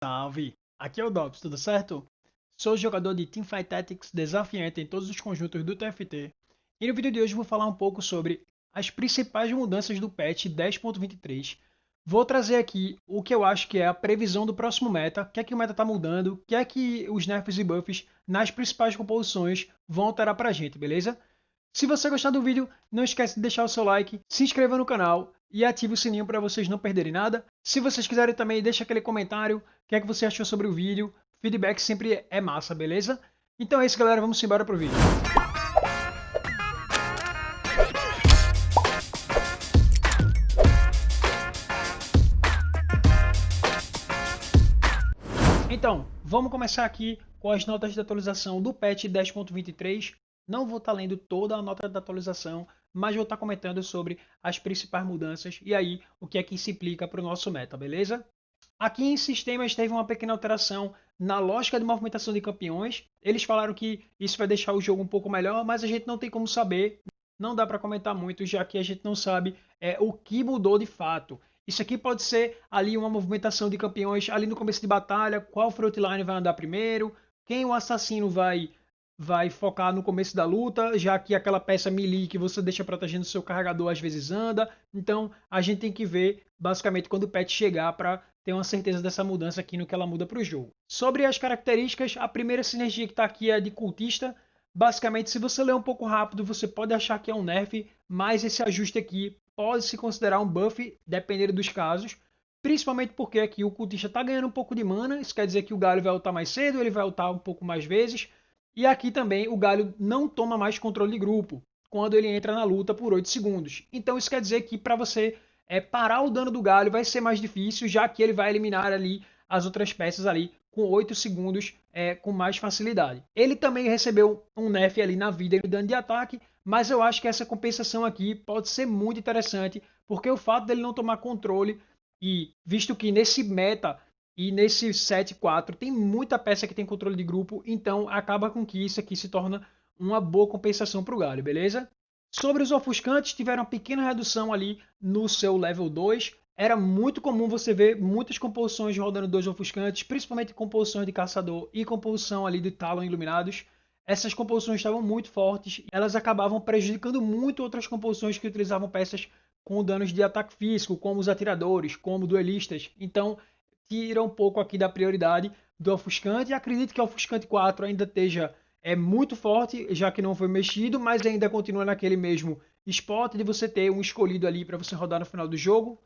Salve! Aqui é o Dobbs, tudo certo? Sou jogador de Teamfight Tactics desafiante em todos os conjuntos do TFT. E no vídeo de hoje vou falar um pouco sobre as principais mudanças do patch 10.23. Vou trazer aqui o que eu acho que é a previsão do próximo meta, o que é que o meta está mudando, o que é que os nerfs e buffs nas principais composições vão alterar pra gente, beleza? Se você gostar do vídeo, não esquece de deixar o seu like, se inscreva no canal e ative o sininho para vocês não perderem nada. Se vocês quiserem também, deixa aquele comentário, o que é que você achou sobre o vídeo. Feedback sempre é massa, beleza? Então é isso, galera, vamos embora pro vídeo. Então, vamos começar aqui com as notas de atualização do patch 10.23. Não vou estar lendo toda a nota de atualização, mas vou estar comentando sobre as principais mudanças e aí o que é que se implica para o nosso meta, beleza? Aqui em sistemas teve uma pequena alteração na lógica de movimentação de campeões. Eles falaram que isso vai deixar o jogo um pouco melhor, mas a gente não tem como saber. Não dá para comentar muito, já que a gente não sabe o que mudou de fato. Isso aqui pode ser ali uma movimentação de campeões ali no começo de batalha, qual frontline vai andar primeiro, quem o assassino vai focar no começo da luta, já que aquela peça melee que você deixa protegendo o seu carregador às vezes anda. Então a gente tem que ver basicamente quando o patch chegar para ter uma certeza dessa mudança aqui no que ela muda para o jogo. Sobre as características, a primeira sinergia que está aqui é a de cultista. Basicamente, se você ler um pouco rápido, você pode achar que é um nerf, mas esse ajuste aqui pode se considerar um buff, dependendo dos casos. Principalmente porque aqui o cultista está ganhando um pouco de mana, isso quer dizer que o galho vai ultar mais cedo, ele vai ultar um pouco mais vezes. E aqui também o galho não toma mais controle de grupo quando ele entra na luta por 8 segundos. Então isso quer dizer que para você parar o dano do galho vai ser mais difícil, já que ele vai eliminar ali as outras peças ali com 8 segundos com mais facilidade. Ele também recebeu um nerf ali na vida e no dano de ataque, mas eu acho que essa compensação aqui pode ser muito interessante, porque o fato dele não tomar controle, e visto que nesse meta e nesse 7-4 tem muita peça que tem controle de grupo, então acaba com que isso aqui se torna uma boa compensação para o galho, beleza? Sobre os ofuscantes, tiveram uma pequena redução ali no seu level 2. Era muito comum você ver muitas composições rodando dois ofuscantes, principalmente composições de caçador e composição ali de talon iluminados. Essas composições estavam muito fortes e elas acabavam prejudicando muito outras composições que utilizavam peças com danos de ataque físico, como os atiradores, como duelistas. Então, tira um pouco aqui da prioridade do ofuscante. E acredito que o ofuscante 4 ainda esteja muito forte, já que não foi mexido, mas ainda continua naquele mesmo spot de você ter um escolhido ali para você rodar no final do jogo.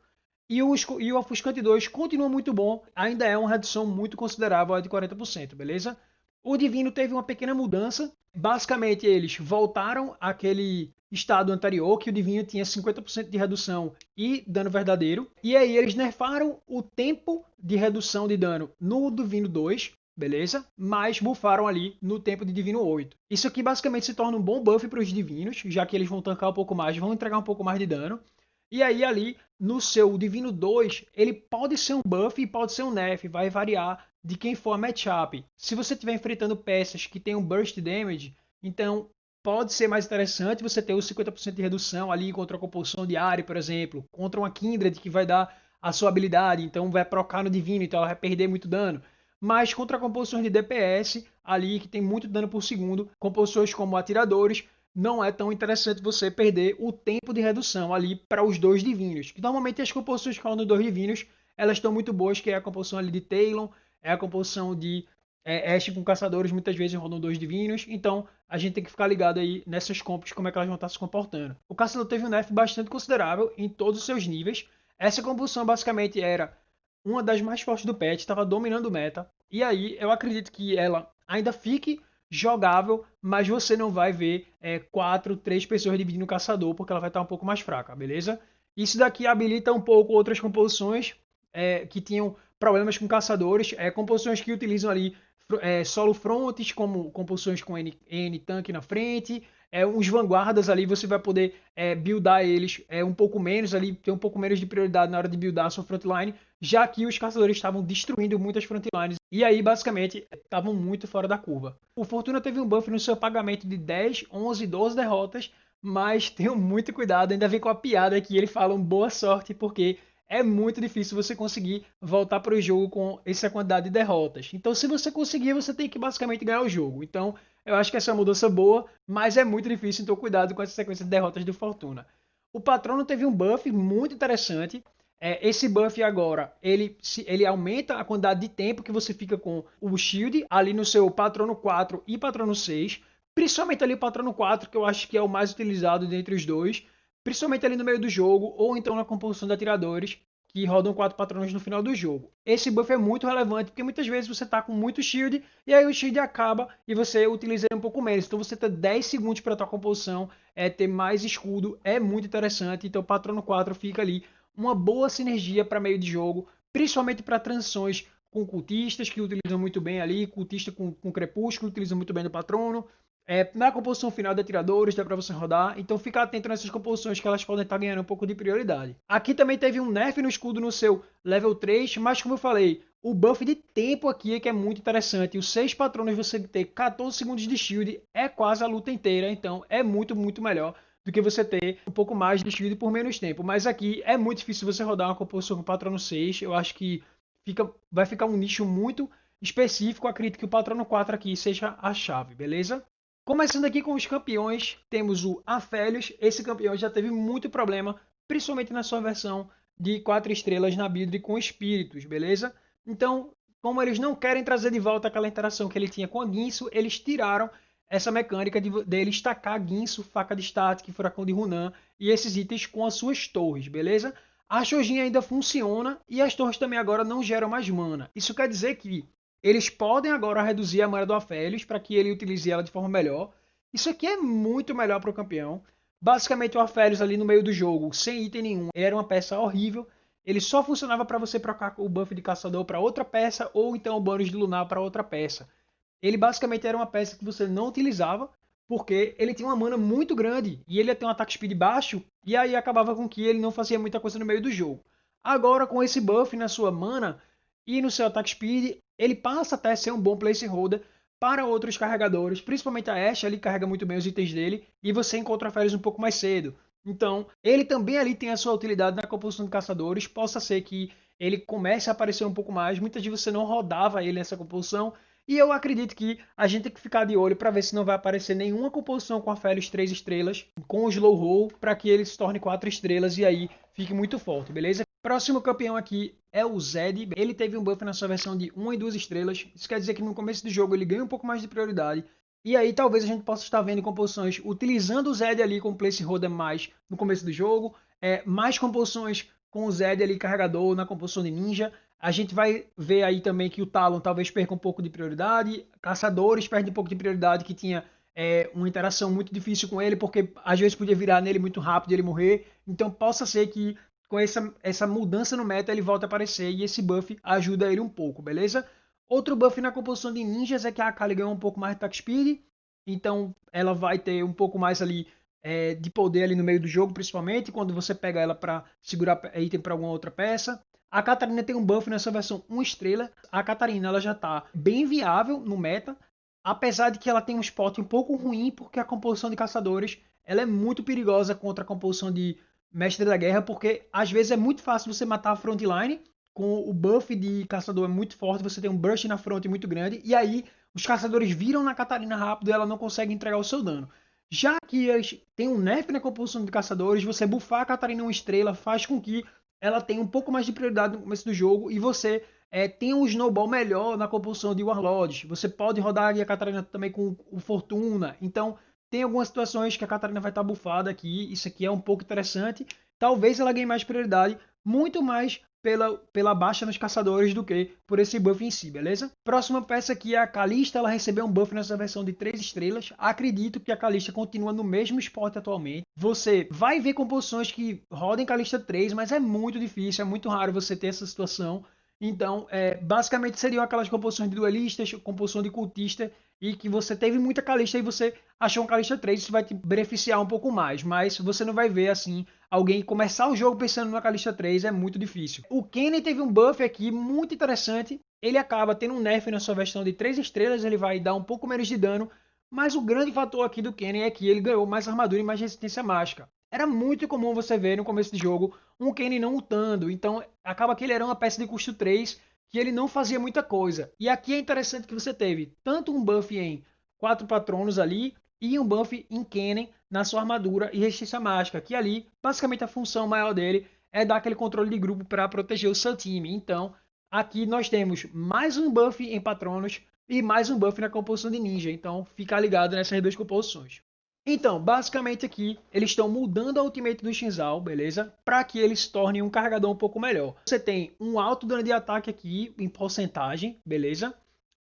E o Ofuscante 2 continua muito bom, ainda é uma redução muito considerável de 40%, beleza? O Divino teve uma pequena mudança. Basicamente, eles voltaram àquele estado anterior, que o Divino tinha 50% de redução e dano verdadeiro. E aí eles nerfaram o tempo de redução de dano no Divino 2, beleza? Mas buffaram ali no tempo de Divino 8. Isso aqui basicamente se torna um bom buff para os Divinos, já que eles vão tancar um pouco mais, vão entregar um pouco mais de dano. E aí ali no seu Divino 2, ele pode ser um buff e pode ser um nerf, vai variar de quem for a matchup. Se você estiver enfrentando peças que tem um burst damage, então pode ser mais interessante você ter os 50% de redução ali contra a compulsão de área, por exemplo, contra uma Kindred que vai dar a sua habilidade, então vai procar no Divino, então ela vai perder muito dano. Mas contra composições de DPS, ali que tem muito dano por segundo, composições como atiradores, não é tão interessante você perder o tempo de redução ali para os dois divinos. Normalmente as composições que rodam dois divinos, elas estão muito boas, que é a composição ali de Talon, é a composição de Ashe com caçadores, muitas vezes rodam dois divinos, então a gente tem que ficar ligado aí nessas compras, como é que elas vão estar se comportando. O caçador teve um nerf bastante considerável em todos os seus níveis. Essa composição basicamente era uma das mais fortes do patch, estava dominando o meta, e aí eu acredito que ela ainda fique jogável, mas você não vai ver 4, 3 pessoas dividindo o caçador, porque ela vai estar um pouco mais fraca, beleza? Isso daqui habilita um pouco outras composições que tinham problemas com caçadores, composições que utilizam ali solo fronts, como composições com N tanque na frente, uns vanguardas ali, você vai poder buildar eles um pouco menos ali, ter um pouco menos de prioridade na hora de buildar a sua frontline, já que os caçadores estavam destruindo muitas frontlines e aí basicamente estavam muito fora da curva. O Fortuna teve um buff no seu pagamento de 10, 11, 12 derrotas, mas tenham muito cuidado, ainda vem com a piada que ele fala boa sorte, porque é muito difícil você conseguir voltar para o jogo com essa quantidade de derrotas. Então, se você conseguir, você tem que basicamente ganhar o jogo. Então, eu acho que essa é uma mudança boa, mas é muito difícil, então cuidado com essa sequência de derrotas do Fortuna. O Patrono teve um buff muito interessante. Esse buff agora, ele aumenta a quantidade de tempo que você fica com o shield ali no seu Patrono 4 e Patrono 6. Principalmente ali o Patrono 4, que eu acho que é o mais utilizado dentre os dois. Principalmente ali no meio do jogo, ou então na composição de atiradores, que rodam 4 patronos no final do jogo. Esse buff é muito relevante, porque muitas vezes você está com muito shield, e aí o shield acaba e você utiliza ele um pouco menos. Então você ter 10 segundos para a tua composição, ter mais escudo, é muito interessante. Então o Patrono 4 fica ali uma boa sinergia para meio de jogo, principalmente para transições com cultistas, que utilizam muito bem ali, cultista com crepúsculo, utilizam muito bem no Patrono. Na composição final de atiradores, dá para você rodar. Então fica atento nessas composições que elas podem estar ganhando um pouco de prioridade. Aqui também teve um nerf no escudo no seu level 3, mas como eu falei, o buff de tempo aqui é que é muito interessante. Os 6 patronos você ter 14 segundos de shield é quase a luta inteira. Então é muito, muito melhor do que você ter um pouco mais de shield por menos tempo. Mas aqui é muito difícil você rodar uma composição com patrono 6. Eu acho que vai ficar um nicho muito específico. Eu acredito que o patrono 4 aqui seja a chave, beleza? Começando aqui com os campeões, temos o Aphelios. Esse campeão já teve muito problema, principalmente na sua versão de 4 estrelas na build com espíritos, beleza? Então, como eles não querem trazer de volta aquela interação que ele tinha com a Guinso, eles tiraram essa mecânica dele estacar Guinso, faca de static, furacão de Runan e esses itens com as suas torres, beleza? A Shojin ainda funciona e as torres também agora não geram mais mana. Isso quer dizer que eles podem agora reduzir a mana do Aphelios para que ele utilize ela de forma melhor. Isso aqui é muito melhor para o campeão. Basicamente o Aphelios ali no meio do jogo, sem item nenhum, era uma peça horrível. Ele só funcionava para você trocar o buff de caçador para outra peça ou então o bônus de lunar para outra peça. Ele basicamente era uma peça que você não utilizava porque ele tinha uma mana muito grande e ele ia ter um ataque speed baixo e aí acabava com que ele não fazia muita coisa no meio do jogo. Agora com esse buff na sua mana e no seu ataque speed, ele passa até a ser um bom placeholder para outros carregadores, principalmente a Ashe, ele carrega muito bem os itens dele e você encontra Aphelios um pouco mais cedo. Então, ele também ali tem a sua utilidade na composição de caçadores, possa ser que ele comece a aparecer um pouco mais, muitas vezes você não rodava ele nessa composição, e eu acredito que a gente tem que ficar de olho para ver se não vai aparecer nenhuma composição com Aphelios 3 estrelas, com o slow roll, para que ele se torne 4 estrelas e aí fique muito forte, beleza? Próximo campeão aqui é o Zed. Ele teve um buff na sua versão de 1 e 2 estrelas. Isso quer dizer que no começo do jogo ele ganha um pouco mais de prioridade. E aí talvez a gente possa estar vendo composições utilizando o Zed ali como placeholder mais no começo do jogo. Mais composições com o Zed ali carregador na composição de ninja. A gente vai ver aí também que o Talon talvez perca um pouco de prioridade. Caçadores perdem um pouco de prioridade, que tinha uma interação muito difícil com ele, porque às vezes podia virar nele muito rápido e ele morrer. Então possa ser que com essa mudança no meta ele volta a aparecer e esse buff ajuda ele um pouco, beleza? Outro buff na composição de ninjas é que a Akali ganhou um pouco mais de attack speed, então ela vai ter um pouco mais ali de poder ali no meio do jogo, principalmente quando você pega ela para segurar item para alguma outra peça. A Catarina tem um buff nessa versão 1 estrela. A Catarina ela já está bem viável no meta, apesar de que ela tem um spot um pouco ruim, porque a composição de caçadores ela é muito perigosa contra a composição de mestre da guerra, porque às vezes é muito fácil você matar a frontline, com o buff de caçador é muito forte, você tem um burst na front muito grande, e aí os caçadores viram na Catarina rápido e ela não consegue entregar o seu dano. Já que eles têm um nerf na composição de caçadores, você buffar a Catarina 1 estrela faz com que ela tenha um pouco mais de prioridade no começo do jogo e você tenha um snowball melhor na composição de Warlords. Você pode rodar a Catarina também com o Fortuna, então tem algumas situações que a Catarina vai estar buffada aqui. Isso aqui é um pouco interessante. Talvez ela ganhe mais prioridade, muito mais pela baixa nos caçadores do que por esse buff em si, beleza? Próxima peça aqui é a Kalista. Ela recebeu um buff nessa versão de 3 estrelas. Acredito que a Kalista continua no mesmo spot atualmente. Você vai ver composições que rodem Kalista 3, mas é muito difícil, é muito raro você ter essa situação. Então, basicamente seriam aquelas composições de duelistas, composição de cultista, e que você teve muita Kalista e você achou um Kalista 3, isso vai te beneficiar um pouco mais, mas você não vai ver assim, alguém começar o jogo pensando numa Kalista 3, é muito difícil. O Kenny teve um buff aqui muito interessante, ele acaba tendo um nerf na sua versão de 3 estrelas, ele vai dar um pouco menos de dano, mas o grande fator aqui do Kenny é que ele ganhou mais armadura e mais resistência mágica. Era muito comum você ver no começo do jogo um Kenny não ultando, então acaba que ele era uma peça de custo 3 que ele não fazia muita coisa. E aqui é interessante que você teve tanto um buff em 4 patronos ali e um buff em Kennen na sua armadura e resistência mágica, que ali basicamente a função maior dele é dar aquele controle de grupo para proteger o seu time. Então aqui nós temos mais um buff em patronos e mais um buff na composição de ninja. Então fica ligado nessas duas composições. Então, basicamente aqui, eles estão mudando a ultimate do Shinzal, beleza? Para que ele se torne um carregador um pouco melhor. Você tem um alto dano de ataque aqui, em porcentagem, beleza?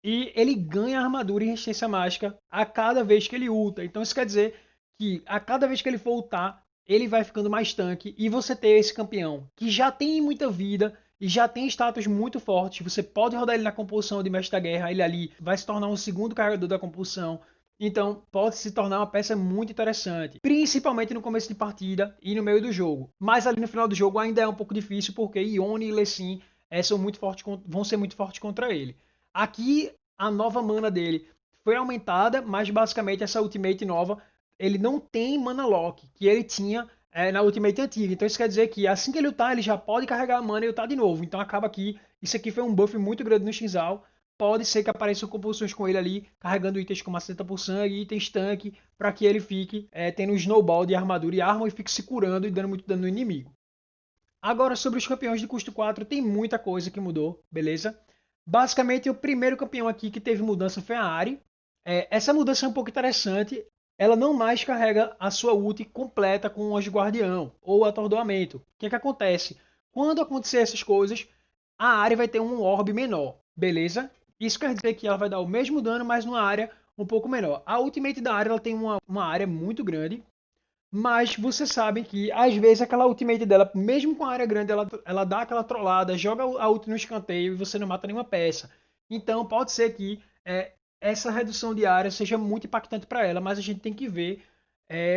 E ele ganha armadura e resistência mágica a cada vez que ele ulta. Então isso quer dizer que a cada vez que ele for ultar, ele vai ficando mais tanque. E você ter esse campeão que já tem muita vida e já tem status muito forte. Você pode rodar ele na composição de Mestre da Guerra, ele ali vai se tornar um segundo carregador da compulsão. Então, pode se tornar uma peça muito interessante, principalmente no começo de partida e no meio do jogo. Mas ali no final do jogo ainda é um pouco difícil, porque Yone e Lecin são muito fortes, vão ser muito fortes contra ele. Aqui, a nova mana dele foi aumentada, mas basicamente essa ultimate nova, ele não tem mana lock, que ele tinha na ultimate antiga. Então isso quer dizer que assim que ele ultar, ele já pode carregar a mana e ultar de novo. Então acaba que isso aqui foi um buff muito grande no Shinzal. Pode ser que apareçam compulsões com ele ali, carregando itens como maceta por sangue, itens tanque, para que ele fique tendo um snowball de armadura e arma e fique se curando e dando muito dano no inimigo. Agora, sobre os campeões de custo 4, tem muita coisa que mudou, beleza? Basicamente, o primeiro campeão aqui que teve mudança foi a Ahri. Essa mudança é um pouco interessante. Ela não mais carrega a sua ult completa com o Anjo Guardião ou atordoamento. O que é que acontece? Quando acontecer essas coisas, a Ahri vai ter um orb menor, beleza? Isso quer dizer que ela vai dar o mesmo dano, mas numa área um pouco menor. A ultimate da área ela tem uma área muito grande, mas vocês sabem que às vezes aquela ultimate dela, mesmo com a área grande, ela dá aquela trollada, joga a ult no escanteio e você não mata nenhuma peça. Então pode ser que essa redução de área seja muito impactante para ela, mas a gente tem que ver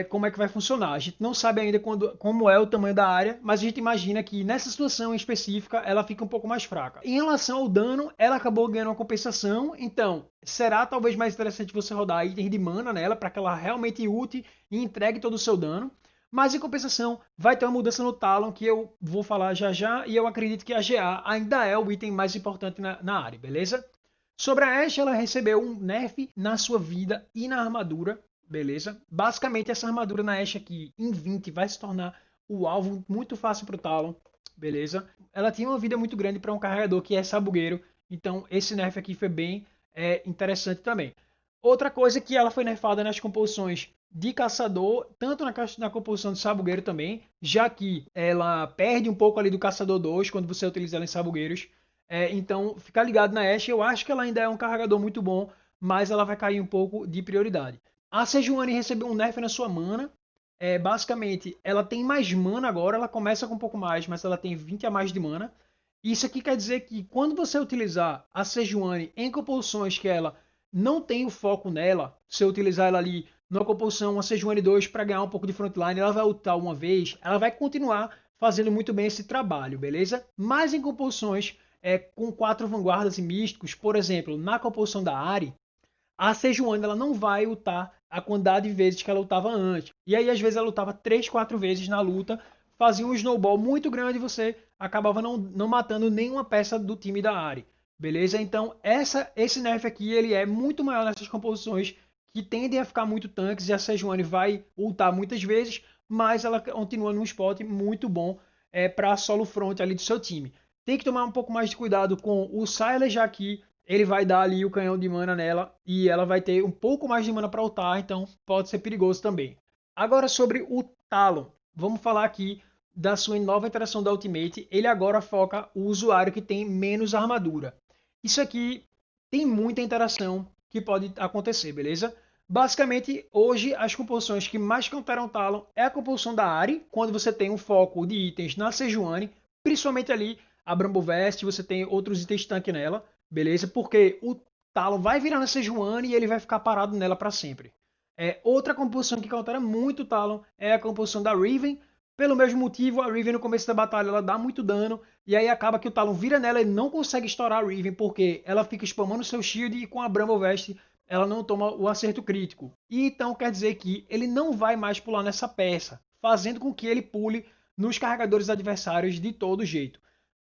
como é que vai funcionar. A gente não sabe ainda como é o tamanho da área, mas a gente imagina que nessa situação específica ela fica um pouco mais fraca. Em relação ao dano, ela acabou ganhando uma compensação, então será talvez mais interessante você rodar itens de mana nela para que ela realmente ult e entregue todo o seu dano. Mas em compensação, vai ter uma mudança no Talon que eu vou falar já já, e eu acredito que a GA ainda é o item mais importante na área, beleza? Sobre a Ashe, ela recebeu um nerf na sua vida e na armadura, beleza? Basicamente, essa armadura na Ashe aqui, em 20, vai se tornar o alvo muito fácil para o Talon, beleza? Ela tinha uma vida muito grande para um carregador que é sabugueiro, então esse nerf aqui foi bem interessante também. Outra coisa que ela foi nerfada nas composições de caçador, tanto na composição de sabugueiro também, já que ela perde um pouco ali do caçador 2 quando você utiliza ela em sabugueiros. Então, ficar ligado na Ashe, eu acho que ela ainda é um carregador muito bom, mas ela vai cair um pouco de prioridade. A Sejuani recebeu um nerf na sua mana. Basicamente, ela tem mais mana agora, ela começa com um pouco mais, mas ela tem 20 a mais de mana. Isso aqui quer dizer que quando você utilizar a Sejuani em composições que ela não tem o foco nela, se eu utilizar ela ali numa composição, uma Sejuani 2 para ganhar um pouco de frontline, ela vai ultar uma vez, ela vai continuar fazendo muito bem esse trabalho, beleza? Mas em composições com 4 vanguardas e místicos, por exemplo, na composição da Ahri, a Sejuani ela não vai ultar a quantidade de vezes que ela lutava antes. E aí, às vezes, ela lutava 3, 4 vezes na luta, fazia um snowball muito grande e você acabava não matando nenhuma peça do time da Ahri. Beleza? Então, esse nerf aqui ele é muito maior nessas composições que tendem a ficar muito tanques e a Sejuani vai ultar muitas vezes, mas ela continua num spot muito bom para solo front ali do seu time. Tem que tomar um pouco mais de cuidado com o Sylas, já que ele vai dar ali o canhão de mana nela e ela vai ter um pouco mais de mana para ultar, então pode ser perigoso também. Agora sobre o Talon, vamos falar aqui da sua nova interação da Ultimate. Ele agora foca o usuário que tem menos armadura. Isso aqui tem muita interação que pode acontecer, beleza? Basicamente, hoje as composições que mais counteram Talon é a composição da Ahri, quando você tem um foco de itens na Sejuani, principalmente ali a Bramble-Vest, você tem outros itens tanque nela, beleza? Porque o Talon vai virar na Sejuani e ele vai ficar parado nela para sempre. Outra composição que countera muito o Talon é a composição da Riven. Pelo mesmo motivo, a Riven no começo da batalha ela dá muito dano, e aí acaba que o Talon vira nela e não consegue estourar a Riven, porque ela fica spamando seu shield e com a Bramble-Vest ela não toma o acerto crítico. E então quer dizer que ele não vai mais pular nessa peça. fazendo com que ele pule nos carregadores adversários de todo jeito.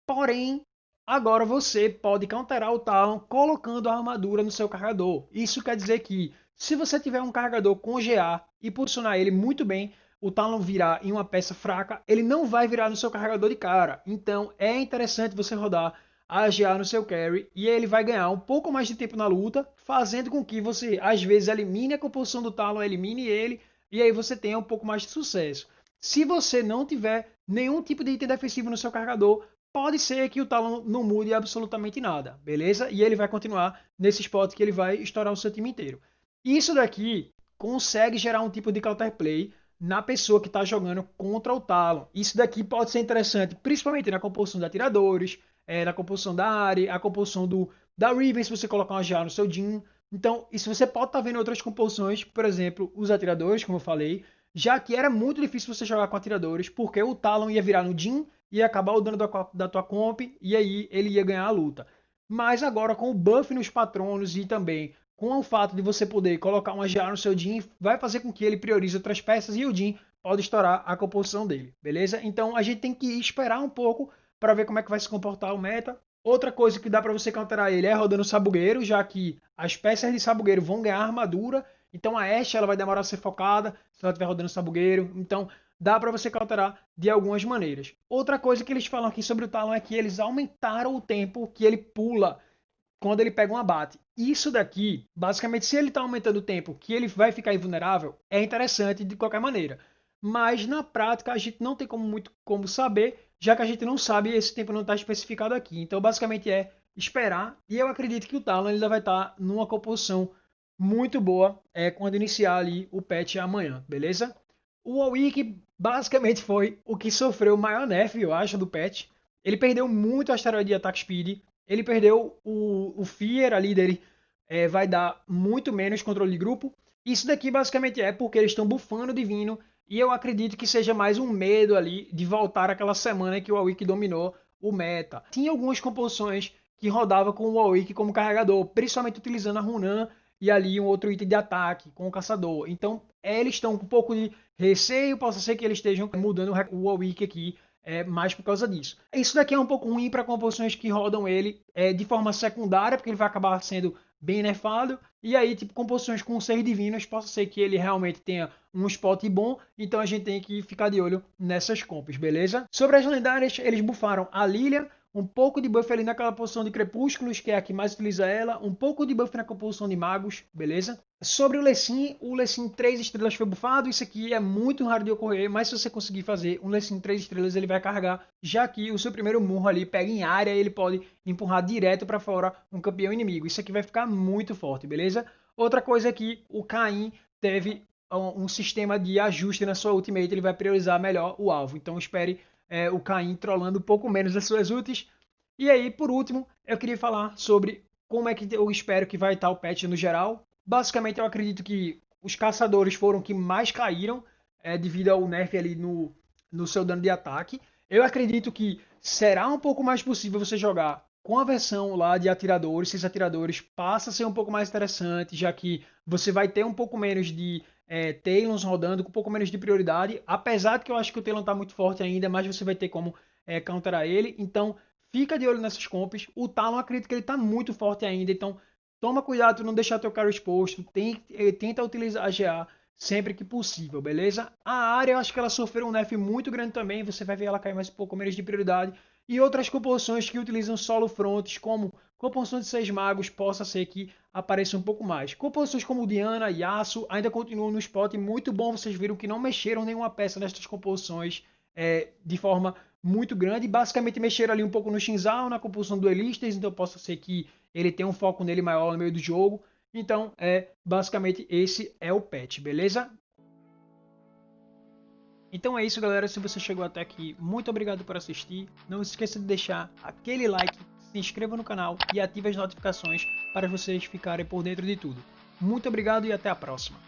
Porém, agora você pode counterar o Talon colocando a armadura no seu carregador. Isso quer dizer que, se você tiver um carregador com GA e posicionar ele muito bem, o Talon virar em uma peça fraca, ele não vai virar no seu carregador de cara. Então é interessante você rodar a GA no seu carry e ele vai ganhar um pouco mais de tempo na luta, fazendo com que você às vezes elimine a composição do Talon, elimine ele e aí você tenha um pouco mais de sucesso. Se você não tiver nenhum tipo de item defensivo no seu carregador, pode ser que o Talon não mude absolutamente nada, beleza? E ele vai continuar nesse spot que ele vai estourar o seu time inteiro. Isso daqui consegue gerar um tipo de counterplay na pessoa que está jogando contra o Talon. Isso daqui pode ser interessante, principalmente na composição de atiradores, na composição da área, a composição da Riven, se você colocar uma GA no seu Jhin. Então, isso você pode estar vendo outras composições, por exemplo, os atiradores, como eu falei, já que era muito difícil você jogar com atiradores, porque o Talon ia virar no Jhin, ia acabar o dano da tua comp, e aí ele ia ganhar a luta. Mas agora, com o buff nos patronos e também com o fato de você poder colocar uma GA no seu Jhin, vai fazer com que ele priorize outras peças e o Jhin pode estourar a composição dele, beleza? Então a gente tem que esperar um pouco para ver como é que vai se comportar o meta. Outra coisa que dá para você counterar ele é rodando sabugueiro, já que as peças de sabugueiro vão ganhar armadura, então a Ashe ela vai demorar a ser focada se ela estiver rodando sabugueiro, então dá para você counterar de algumas maneiras. Outra coisa que eles falam aqui sobre o Talon é que eles aumentaram o tempo que ele pula quando ele pega um abate. Isso daqui, basicamente, se ele está aumentando o tempo que ele vai ficar invulnerável, é interessante de qualquer maneira. Mas na prática a gente não tem muito como saber, já que a gente não sabe, esse tempo não está especificado aqui. Então basicamente é esperar, e eu acredito que o Talon ainda vai estar numa composição muito boa quando iniciar ali o patch amanhã, beleza? O Warwick basicamente foi o que sofreu o maior nerf, eu acho, do patch. Ele perdeu muito a asteroide de attack speed, ele perdeu o Fear ali dele, vai dar muito menos controle de grupo. Isso daqui basicamente é porque eles estão buffando o Divino, e eu acredito que seja mais um medo ali de voltar aquela semana que o Warwick dominou o meta. Tinha algumas composições que rodava com o Warwick como carregador, principalmente utilizando a Runan e ali um outro item de ataque com o caçador. Então eles estão com um pouco de receio, possa ser que eles estejam mudando o Warwick aqui mais por causa disso. Isso daqui é um pouco ruim para composições que rodam ele de forma secundária, porque ele vai acabar sendo bem nerfado. E aí, tipo, composições com 6 divinos, possa ser que ele realmente tenha um spot bom, então a gente tem que ficar de olho nessas comps, beleza? Sobre as lendárias, eles buffaram a Lilia, um pouco de buff ali naquela posição de Crepúsculos, que é a que mais utiliza ela, um pouco de buff na composição de Magos, beleza? Sobre o Lecim 3 estrelas foi buffado, isso aqui é muito raro de ocorrer, mas se você conseguir fazer um Lecim 3 estrelas, ele vai carregar, já que o seu primeiro murro ali pega em área e ele pode empurrar direto para fora um campeão inimigo. Isso aqui vai ficar muito forte, beleza? Outra coisa é que o Caim teve um sistema de ajuste na sua ultimate, ele vai priorizar melhor o alvo, então espere o Caim trollando um pouco menos as suas ultis. E aí, por último, eu queria falar sobre como é que eu espero que vai estar o patch no geral. Basicamente, eu acredito que os caçadores foram que mais caíram devido ao nerf ali no seu dano de ataque. Eu acredito que será um pouco mais possível você jogar com a versão lá de atiradores. Esses atiradores passa a ser um pouco mais interessante, já que você vai ter um pouco menos de Talons rodando, com um pouco menos de prioridade. Apesar de que eu acho que o Talon está muito forte ainda, mas você vai ter como counterar ele. Então, fica de olho nessas comps. O Talon, acredito que ele está muito forte ainda, então toma cuidado para não deixar teu carry exposto. Tenta utilizar a GA sempre que possível, beleza? A área, eu acho que ela sofreu um nerf muito grande também. Você vai ver ela cair mais um pouco menos de prioridade. E outras composições que utilizam solo fronts, como composição de 6 magos, possa ser que apareça um pouco mais. Composições como Diana e Yasuo ainda continuam no spot muito bom. Vocês viram que não mexeram nenhuma peça nestas composições de forma muito grande. Basicamente mexeram ali um pouco no Xin Zhao, na composição duelistas, então possa ser que ele tenha um foco nele maior no meio do jogo. Então, basicamente esse é o patch, beleza? Então é isso, galera. Se você chegou até aqui, muito obrigado por assistir. Não se esqueça de deixar aquele like, se inscreva no canal e ative as notificações para vocês ficarem por dentro de tudo. Muito obrigado e até a próxima.